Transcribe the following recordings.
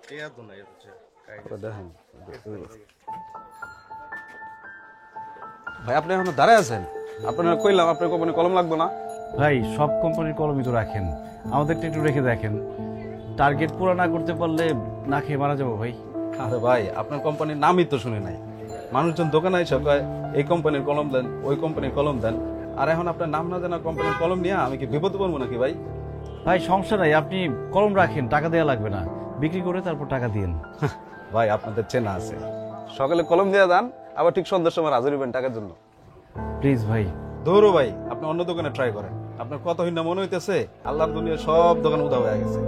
দেখেন ভাই, আপনি এখন দাঁড়ায় আছেন? আপনার কইলাম আপনার কোম্পানি কলম লাগবে না। ভাই সব কোম্পানির কলমই তো রাখেন, আমাদেরটা একটু রেখে দেখেন। টার্গেট পুরো না করতে পারলে না খেয়ে মারা যাবো ভাই। আরে ভাই, আপনার কোম্পানির নামই তো শুনে নাই। মানুষজন দোকানে এসে কয় এই কোম্পানির কলম দেন, ওই কোম্পানির কলম দেন। আর এখন আপনার নাম না জানা কোম্পানির কলম নিয়ে আমি কি বিপদে পড়বো নাকি ভাই? ভাই সমস্যা নাই, আপনি কলম রাখেন, টাকা দেওয়া লাগবে না, বিক্রি করে তারপর টাকা দিন। ভাই আপনাদের চেনা আছে, সকালে কলম দিয়ে দেন, আবার ঠিক সন্ধ্যার সময় হাজির হবেন টাকার জন্য। প্লিজ ভাই। ধরো ভাই, আপনি অন্য দোকানে ট্রাই করেন। আপনার কত হিন্না মনে হইতেছে আল্লাহর দুনিয়ার সব দোকান উদা হয়ে গেছে।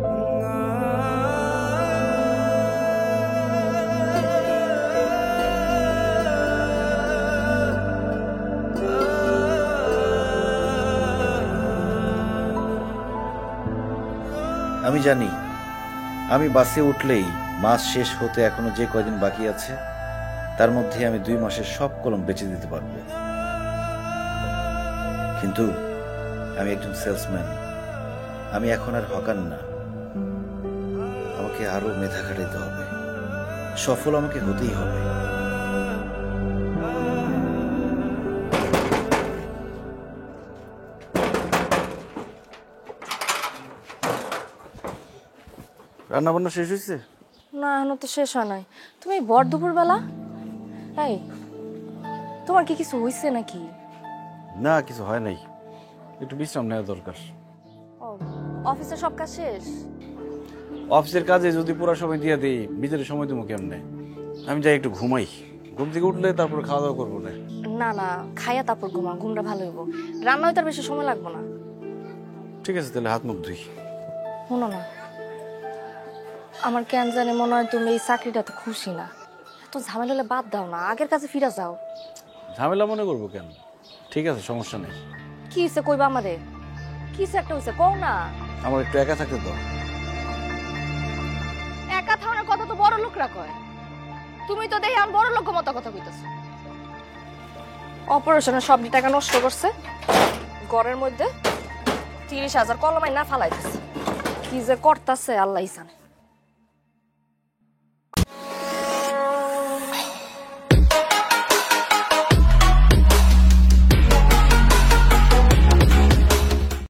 আমি জানি আমি বাসে উঠলেই মাস শেষ হতে এখনো যে কয়দিন বাকি আছে তার মধ্যে আমি 2 মাসের সব কলম বেচে দিতে পারবো, কিন্তু আমি একজন সেলসম্যান। আমি এখন আর হকার না, আমাকে আরো মেধা খাটাইতে হবে, সফল আমাকে হতেই হবে। রান্না বান্না শেষ হয়েছে? না, এখনো তো শেষ হয় নাই। তুমি ভর দুপুর বেলা, এই তোমার কি কিছু হইছে নাকি? না, কিছু হয় নাই, একটু বিশ্রাম নেওয়া দরকার। ও, অফিসের সব কাজ শেষ? অফিসের কাজে যদি পুরো সময় দিয়ে দিই, ভিতরে সময় দেবো কেমনে? আমি যাই একটু ঘুমাই, ঘুম থেকে উঠলে তারপর খাওয়া দাওয়া করবো না। না না, খাইয়া তারপর ঘুমা, ঘুমটা ভালো হইব। রান্না হইতে আর বেশি সময় লাগবে না। ঠিক আছে, তাহলে হাত মুখ ধুই। শোনো না, আমার কেন জানি মনে হয় তুমি এই চাকরিটাতে খুশি না। এত ঝামেলা হলে বাদ দাও না, আগের কাছে ফিরে যাও। ঝামেলা মনে করবো কেন? ঠিক আছে, সমস্যা নেই। কি হয়েছে কইবা আমাদের? কিছু একটা হয়েছে, কও না। আমার একটু একা থাকতে দাও। একা থাকার কথা তো বড় লোকরা কয়, তুমি তো দেখি আমি বড় লোক মতো কথা কইতেছো। অপারেশনের সব টাকা নষ্ট করছে, ঘরের মধ্যে 30,000 কলমাই না ফালাইতেছে। কি যে করতেছে আল্লাহই জানে।